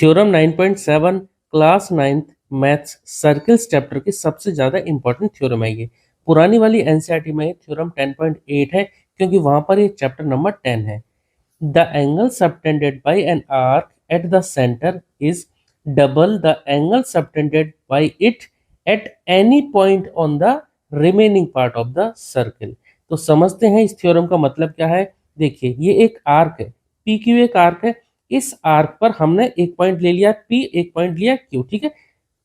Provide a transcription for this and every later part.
Theorem 9.7 class 9th maths circles chapter की सबसे ज़्यादा इंपॉर्टेंट थ्योरम है ये। पुरानी वाली एनसीईआरटी में थ्योरम 10.8 है क्योंकि वहां पर ये चैप्टर नंबर 10 है। The angle subtended bye an arc at the centre is double the angle subtended bye it at any point on the remaining part of the circle. तो समझते हैं इस थ्योरम का मतलब क्या है। देखिए ये एक आर्क है, पी क्यू एक आर्क है। इस आर्क पर हमने एक पॉइंट ले लिया P, एक पॉइंट लिया Q, ठीक है।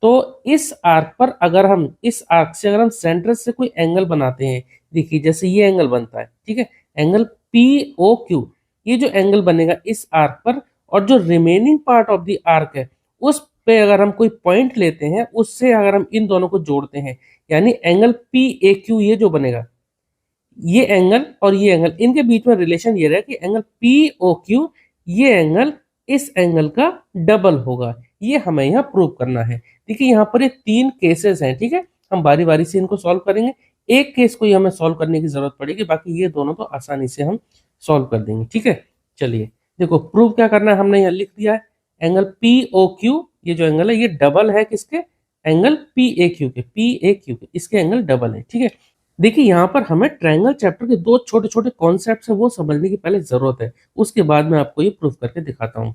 तो इस आर्क पर अगर हम इस आर्क से अगर हम सेंटर से कोई एंगल बनाते हैं, देखिए जैसे ये एंगल बनता है, ठीक है, एंगल POQ, ये जो एंगल बनेगा इस आर्क पर, और जो remaining part of the arc है उस पे अगर हम कोई पॉइंट लेते हैं, उससे अगर हम इन दोनों को जोड़ते हैं, यानी एंगल PAQ ये जो बनेगा, ये एंगल और ये एंगल, इनके बीच में रिलेशन ये रहा कि एंगल POQ ये एंगल इस एंगल का डबल होगा। ये हमें यहाँ प्रूव करना है। देखिए यहाँ पर ये 3 केसेस हैं, ठीक है। हम बारी बारी से इनको सॉल्व करेंगे। एक केस को ही हमें सॉल्व करने की जरूरत पड़ेगी, बाकी ये दोनों तो आसानी से हम सॉल्व कर देंगे, ठीक है। चलिए देखो प्रूव क्या करना है, हमने यहाँ लिख दिया है एंगल POQ, ये जो एंगल है ये डबल है किसके, एंगल PAQ के, PAQ के, इसके एंगल डबल है, ठीक है। देखिए यहाँ पर हमें ट्रायंगल चैप्टर के 2 छोटे छोटे कॉन्सेप्ट्स हैं वो समझने की पहले जरूरत है, उसके बाद मैं आपको ये प्रूव करके दिखाता हूँ।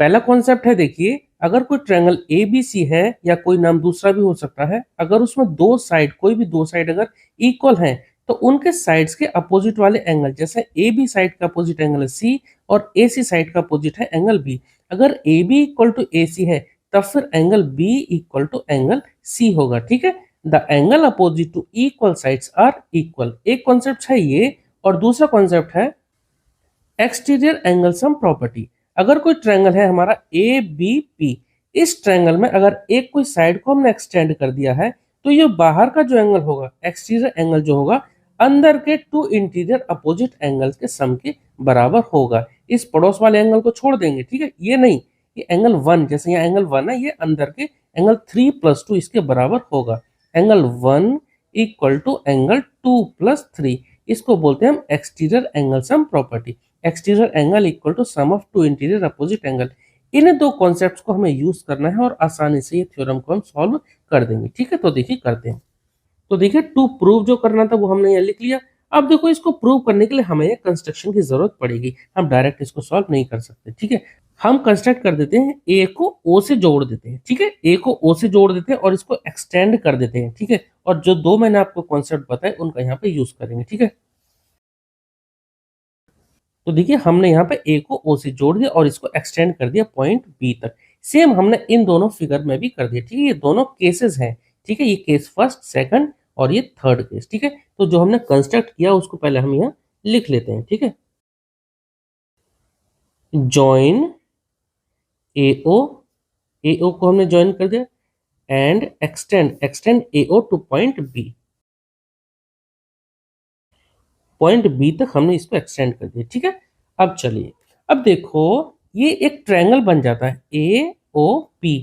पहला कॉन्सेप्ट है, देखिए अगर कोई ट्रायंगल ABC है या कोई नाम दूसरा भी हो सकता है, अगर उसमें दो साइड, कोई भी दो साइड अगर इक्वल हैं तो उनके साइड्स के अपोजिट वाले एंगल, जैसे AB साइड का अपोजिट एंगल है C और AC साइड का अपोजिट है एंगल B। अगर AB इक्वल टू AC है तब फिर angle B equal to angle C होगा, ठीक है। The angle opposite to equal sides are equal, एक कॉन्सेप्ट है ये। और दूसरा कॉन्सेप्ट है एक्सटीरियर एंगल सम प्रॉपर्टी। अगर कोई ट्रायंगल है हमारा ABP, इस ट्रायंगल में अगर एक कोई साइड को हमने एक्सटेंड कर दिया है तो ये बाहर का जो एंगल होगा, एक्सटीरियर एंगल जो होगा, अंदर के 2 इंटीरियर अपोजिट एंगल्स के सम के बराबर होगा। इस पड़ोस वाले एंगल को छोड़ देंगे, ठीक है, ये नहीं, ये एंगल 1, जैसे यहाँ एंगल 1 है, ये अंदर के एंगल 3 + 2 इसके बराबर होगा। एंगल 1 इक्वल टू एंगल 2 + 3, इसको बोलते हैं हम exterior angle sum property. Exterior angle equal to sum of 2 interior opposite angle. इन दो कॉन्सेप्ट्स को हमें यूज करना है और आसानी से ये थ्योरम को हम सॉल्व कर देंगे, ठीक है। तो देखिए करते हैं। तो देखिए टू प्रूव जो करना था वो हमने यहाँ लिख लिया। अब देखो इसको प्रूव करने के लिए हमें कंस्ट्रक्शन की जरूरत पड़ेगी, हम डायरेक्ट इसको सॉल्व नहीं कर सकते, ठीक है। हम कंस्ट्रक्ट कर देते हैं, ए को ओ से जोड़ देते हैं, ठीक है, ए को ओ से जोड़ देते हैं और इसको एक्सटेंड कर देते हैं, ठीक है। और जो दो मैंने आपको कॉन्सेप्ट बताए उनका यहाँ पे यूज करेंगे, ठीक है। तो देखिए हमने यहाँ पे ए को ओ से जोड़ दिया और इसको एक्सटेंड कर दिया पॉइंट बी तक। सेम हमने इन दोनों फिगर में भी कर दिया, ठीक है। ये दोनों केसेस हैं, ठीक है, ये केस फर्स्ट, सेकंड और ये थर्ड केस, ठीक है। तो जो हमने कंस्ट्रक्ट किया उसको पहले हम यहाँ लिख लेते हैं, ठीक है। जॉइन एओ, एओ को हमने ज्वाइन कर दिया, and extend AO to point B, point B तक हमने इसको एक्सटेंड कर दिया, ठीक है। अब चलिए, अब देखो ये एक ट्रायंगल बन जाता है AOP।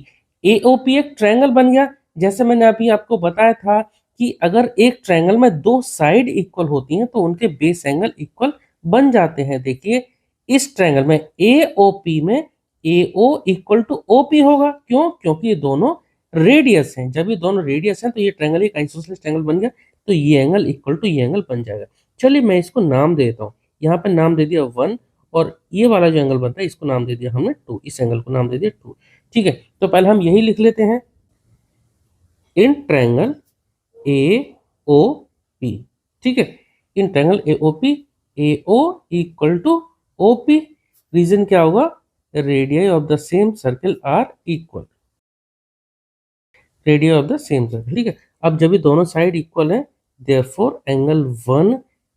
AOP एक ट्रायंगल बन गया। जैसे मैंने अभी आपको बताया था कि अगर एक ट्रायंगल में दो साइड इक्वल होती हैं तो उनके बेस एंगल इक्वल बन जाते हैं। देखिए इस ट्रायंगल में AOP में AO इक्वल टू OP होगा, क्यों, क्योंकि ये दोनों रेडियस हैं। जब ये दोनों रेडियस हैं तो ये ट्रायंगल एक आइसोसेलेस ट्रायंगल बन गया, तो ये एंगल इक्वल टू ये एंगल बन जाएगा। चलिए मैं इसको नाम दे देता हूँ, यहाँ पे नाम दे दिया 1, और ये वाला जो एंगल बनता है इसको नाम दे दिया हमने 2, इस एंगल को नाम दे दिया 2, ठीक है। तो पहले हम यही लिख लेते हैं, इन ट्रायंगल AOP, ठीक है, in triangle AOP, AO equal to OP। Reason क्या होगा, radius of the same circle are equal, radius of the same circle, ठीक है। अब जब ये दोनों साइड इक्वल है, therefore angle 1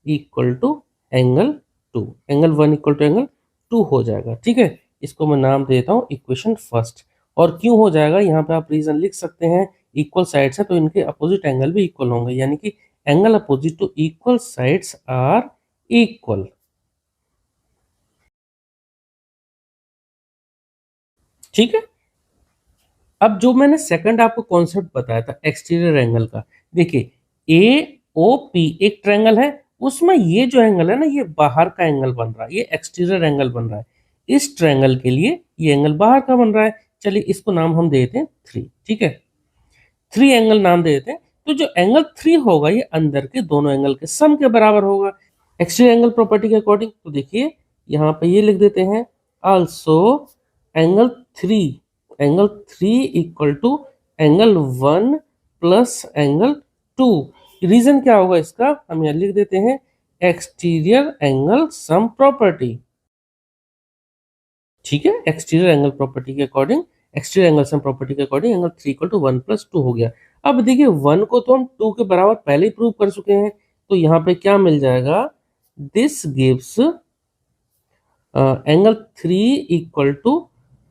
equal to angle 2, angle 1 equal to angle 2 हो जाएगा, ठीक है। इसको मैं नाम देता हूँ इक्वेशन फर्स्ट। और क्यों हो जाएगा, यहाँ पे आप रीजन लिख सकते हैं, इक्वल साइड्स है तो इनके अपोजिट एंगल भी इक्वल होंगे, यानी कि angle opposite to equal sides are equal, ठीक है। अब जो मैंने सेकंड आपको कॉन्सेप्ट बताया था एक्सटीरियर एंगल का, देखिए AOP एक ट्रायंगल है, उसमें ये जो एंगल है ना, ये बाहर का एंगल बन रहा है, ये एक्सटीरियर एंगल बन रहा है। इस ट्रायंगल के लिए ये एंगल बाहर का बन रहा है। चलिए इसको नाम हम दे देते हैं 3, ठीक है, 3 एंगल नाम दे देते हैं। तो जो एंगल 3 होगा ये अंदर के दोनों एंगल के सम के बराबर होगा एक्सटीरियर एंगल प्रॉपर्टी के अकॉर्डिंग। तो देखिए यहाँ पे ये लिख देते हैं also angle 3 equal to angle 1 plus angle 2। Reason क्या होगा इसका, हम यहाँ लिख देते हैं एक्सटीरियर एंगल सम प्रॉपर्टी, ठीक है, एक्सटीरियर एंगल प्रॉपर्टी के according, exterior angle sum property के according angle 3 equal to 1 plus 2 हो गया। अब देखिए 1 को तो हम 2 के बराबर पहले ही प्रूव कर चुके हैं, तो यहाँ पे क्या मिल जाएगा, this gives angle 3 equal to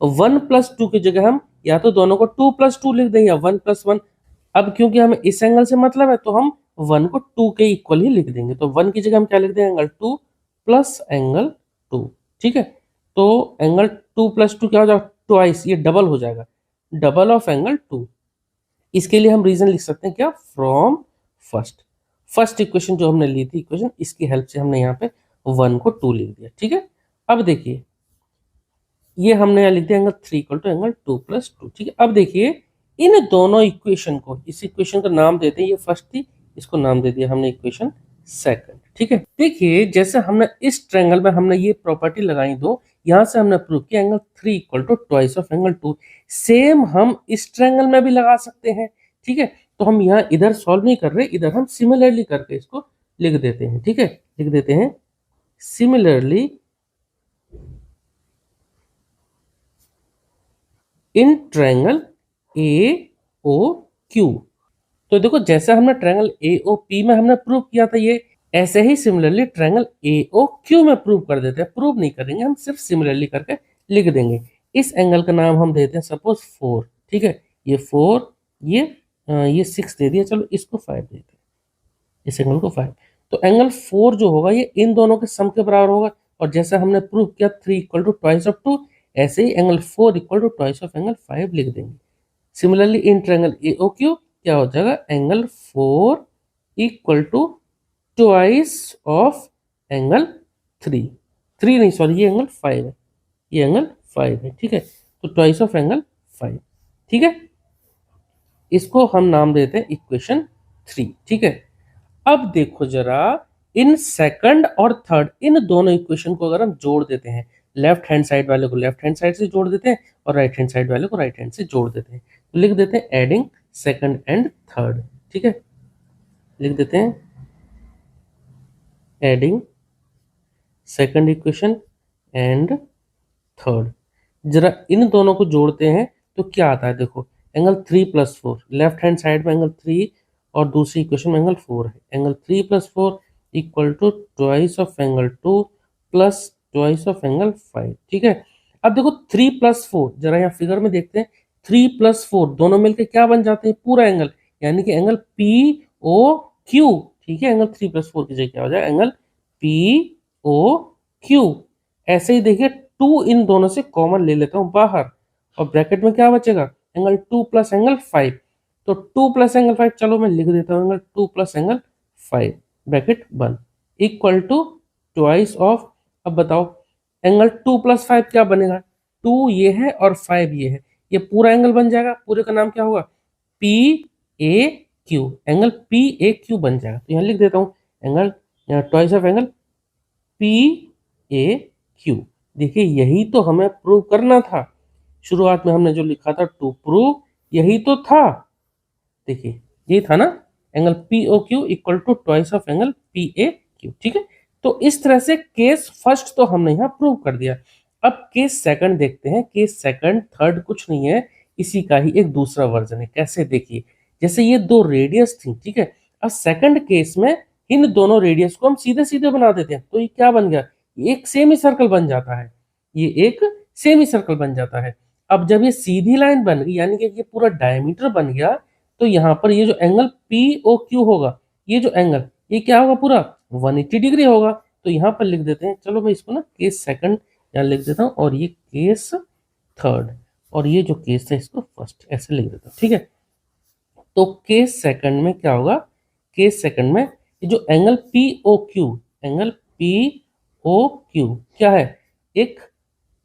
1 plus 2 की जगह हम या तो दोनों को 2 प्लस 2 लिख दें या 1 प्लस 1। अब क्योंकि हमें इस एंगल से मतलब है तो हम 1 को 2 के इक्वल ही लिख देंगे, तो 1 की जगह हम क्या लिख देंगे, एंगल 2 प्लस एंगल 2, ठीक है। तो एंगल 2 प्लस 2 क्या हो जाएगा, ट्वाइस, ये डबल हो जाएगा, डबल ऑफ एंगल 2। इसके लिए हम रीजन लिख सकते हैं क्या, फ्रॉम फर्स्ट इक्वेशन जो हमने ली थी इक्वेशन, इसकी हेल्प से हमने यहाँ पे 1 को 2 लिख दिया, ठीक है। अब देखिए ये हमने यहाँ लिख दिया angle 3 equal to angle 2 plus 2, ठीक है। अब देखिए इन दोनों इक्वेशन को, इस इक्वेशन का नाम देते हैं, ये फर्स्ट थी, इसको नाम दे दिया हमने इक्वेशन सेकंड, ठीक है। देखिए जैसे हमने इस ट्रायंगल में हमने ये प्रॉपर्टी लगाई दो, यहां से हमने प्रूव किया angle 3 equal to twice of angle 2। Same हम इस ट्रायंगल में भी लगा सकते हैं, ठीक है। तो हम यहाँ इधर सॉल्व नहीं कर रहे, इधर हम सिमिलरली करके इसको लिख देते हैं, ठीक है। लिख देते हैं सिमिलरली इन ट्रायंगल AOQ। तो देखो जैसे हमने ट्रायंगल AOP में हमने प्रूव किया था ये, ऐसे ही सिमिलरली ट्रायंगल AOQ में प्रूव कर देते हैं। प्रूव नहीं करेंगे, हम सिर्फ सिमिलरली करके लिख देंगे। इस एंगल का नाम हम देते हैं सपोज 4, ठीक है, ये 4, ये 6 दे दिया, चलो इसको 5 देते हैं, इस एंगल को 5। तो एंगल 4 जो होगा ये इन दोनों के सम के बराबर होगा, और जैसे हमने प्रूव किया 3 इक्वल टू ट्वाइस ऑफ 2, ऐसे ही angle 4 equal to twice of angle 5 लिख देंगे। सिमिलरली इन ट्रायंगल AOQ क्या हो जाएगा, angle 4 equal to twice of angle 3 नहीं सॉरी, ये एंगल 5 है, ये एंगल 5 है, ठीक है। तो ट्वाइस ऑफ एंगल 5, ठीक है। इसको हम नाम देते हैं इक्वेशन 3, ठीक है। अब देखो जरा इन सेकंड और थर्ड इन दोनों इक्वेशन को अगर हम जोड़ देते हैं, लेफ्ट हैंड साइड वाले को लेफ्ट हैंड साइड से जोड़ देते हैं और राइट हैंड साइड वाले को राइट हैंड से जोड़ देते हैं, तो लिख देते हैं एडिंग सेकंड एंड थर्ड, ठीक है। लिख देते हैं adding second equation and third. जरा इन दोनों को जोड़ते हैं तो क्या आता है, देखो angle 3 plus 4, left hand side में एंगल 3 और दूसरी इक्वेशन में एंगल 4 है। Angle 3 plus 4 equal to twice of angle 2 plus twice of angle 5, ठीक है। अब देखो 3 प्लस 4, जरा यहाँ फिगर में देखते हैं, 3 प्लस 4 दोनों मिलकर क्या बन जाते हैं, पूरा एंगल, यानी कि एंगल POQ, ठीक है। एंगल 3 प्लस 4 की जगह क्या हो जाए, एंगल POQ। ऐसे ही देखिए 2 इन दोनों से कॉमन ले लेता हूं बाहर, और ब्रैकेट में क्या बचेगा, एंगल 2 प्लस एंगल 5। तो 2 प्लस एंगल 5, चलो मैं लिख देता हूं एंगल 2 प्लस एंगल 5 ब्रैकेट बंद इक्वल टू ट्वाइस ऑफ, अब बताओ एंगल 2 प्लस 5 क्या बनेगा, 2 ये है और 5 ये है, ये पूरा एंगल बन जाएगा, पूरे का नाम क्या होगा, PAQ, एंगल PAQ बन जाएगा। तो यहाँ लिख देता हूँ angle twice of angle PAQ। देखिए यही तो हमें प्रूव करना था, शुरुआत में हमने जो लिखा था टू प्रूव, यही तो था, देखिए यही था ना, angle POQ equal to twice of angle PAQ, ठीक है। तो इस तरह से केस फर्स्ट तो हमने यहाँ प्रूव कर दिया। अब केस सेकंड देखते हैं। केस सेकंड थर्ड कुछ नहीं है, इसी का ही एक दूसरा वर्जन है। कैसे, देखिए जैसे ये दो रेडियस थी, ठीक है, अब सेकंड केस में इन दोनों रेडियस को हम सीधे सीधे बना देते हैं, तो ये क्या बन गया, एक सेमी सर्कल बन जाता है, ये एक सेमी सर्कल बन जाता है। अब जब ये सीधी लाइन बन गई, यानी कि ये पूरा डायमीटर बन गया, तो यहाँ पर ये जो एंगल POQ होगा, ये जो एंगल, ये क्या होगा, पूरा 180 डिग्री होगा। तो यहाँ पर लिख देते हैं, चलो मैं इसको ना केस सेकंड यहाँ लिख देता हूँ, और ये केस थर्ड, और ये जो केस है इसको फर्स्ट, ऐसे लिख देता हूँ, ठीक है। तो केस सेकंड में क्या होगा, केस सेकंड में ये जो एंगल POQ, एंगल POQ क्या है, एक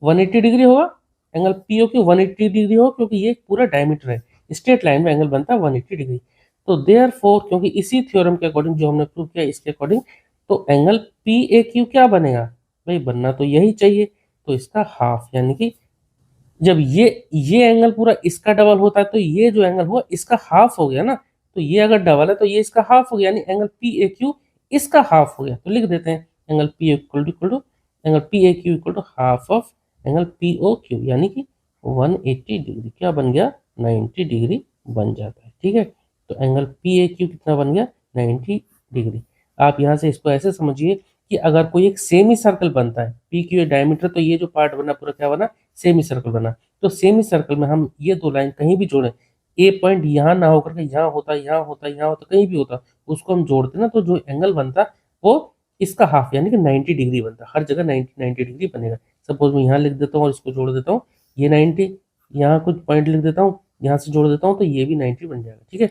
180 डिग्री होगा, angle P O Q 180 degree होगा, क्योंकि ये पूरा डायमीटर है, स्ट्रेट लाइन में एंगल बनता है 180 डिग्री। तो देयरफॉर क्योंकि इसी थ्योरम के अकॉर्डिंग जो हमने प्रूव किया इसके अकॉर्डिंग, तो एंगल पी ए क्यू क्या बनेगा भाई, बनना तो यही चाहिए, तो इसका हाफ, यानी कि जब ये एंगल पूरा इसका डबल होता है तो ये जो एंगल हुआ इसका हाफ हो गया ना, तो ये अगर डबल है तो ये इसका हाफ हो गया, यानी एंगल पी ए क्यू इसका हाफ हो गया। तो लिख देते हैं angle P equal to angle P A Q equal to half of angle P O Q, यानी कि 180 डिग्री क्या बन गया, 90 डिग्री बन जाता है। ठीक है, तो एंगल पी ए क्यू कितना बन गया, 90 डिग्री। आप यहाँ से इसको ऐसे समझिए कि अगर कोई एक सेमी सर्कल बनता है, पी क्यू डायमीटर, तो ये जो पार्ट बना पूरा क्या बना, सेमी सर्कल बना। तो सेमी सर्कल में हम ये दो लाइन कहीं भी जोड़ें, ए पॉइंट यहाँ ना होकर के यहाँ होता, यहाँ होता, यहाँ होता, कहीं भी होता, उसको हम जोड़ते ना, तो जो एंगल बनता वो इसका हाफ, यानी कि 90 डिग्री बनता, हर जगह 90 डिग्री बनेगा। सपोज मैं यहाँ लिख देता हूँ और इसको जोड़ देता हूँ, ये 90, यहाँ कुछ पॉइंट लिख देता हूँ, यहाँ से जोड़ देता हूँ, तो ये भी 90 बन जाएगा। ठीक है,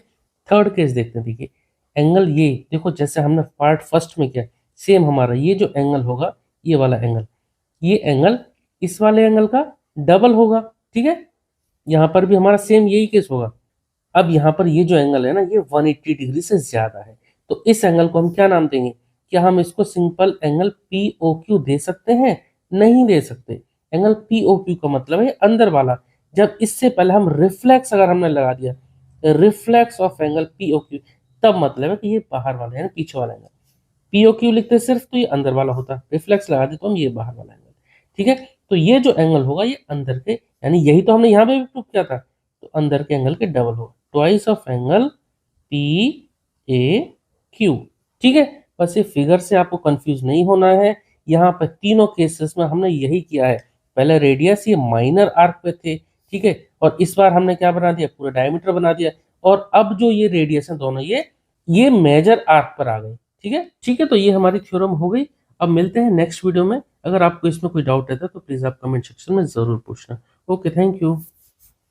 थर्ड केस देखते हैं। देखिए एंगल ये देखो, जैसे हमने पार्ट फर्स्ट में किया, सेम हमारा ये जो एंगल होगा, ये वाला एंगल, ये एंगल इस वाले एंगल का डबल होगा। ठीक है, यहाँ पर भी हमारा सेम यही केस होगा। अब यहाँ पर ये जो एंगल है ना, ये 180 डिग्री से ज्यादा है, तो इस एंगल को हम क्या नाम देंगे, क्या हम इसको simple angle P O Q दे सकते हैं, नहीं दे सकते। एंगल पी ओ क्यू का मतलब है अंदर वाला, जब इससे पहले हम रिफ्लेक्स अगर हमने लगा दिया, reflex of angle P O Q, तब मतलब है कि ये बाहर वाला है, पीछे वाला एंगल। पी ओ क्यू लिखते सिर्फ तो ये अंदर वाला होता, रिफ्लेक्स लगा दे तो हम ये बाहर वाला एंगल। ठीक है, तो ये जो एंगल होगा ये अंदर के, यानी यही तो हमने यहाँ पे भी प्रूव किया था, तो अंदर के एंगल के डबल होगा, twice of angle P A Q. ठीक है, बस ये फिगर से आपको कंफ्यूज नहीं होना है। यहाँ पे तीनों केसेस में हमने यही किया है, पहले रेडियस ये माइनर आर्क पे थे, ठीक है, और इस बार हमने क्या बना दिया, पूरा डायमीटर बना दिया, और अब जो ये रेडियस है दोनों ये मेजर आर्क पर आ गए। ठीक है, ठीक है, तो ये हमारी थ्योरम हो गई। अब मिलते हैं नेक्स्ट वीडियो में। अगर आपको इसमें कोई डाउट रहता है तो प्लीज आप कमेंट सेक्शन में जरूर पूछना। Okay, thank you.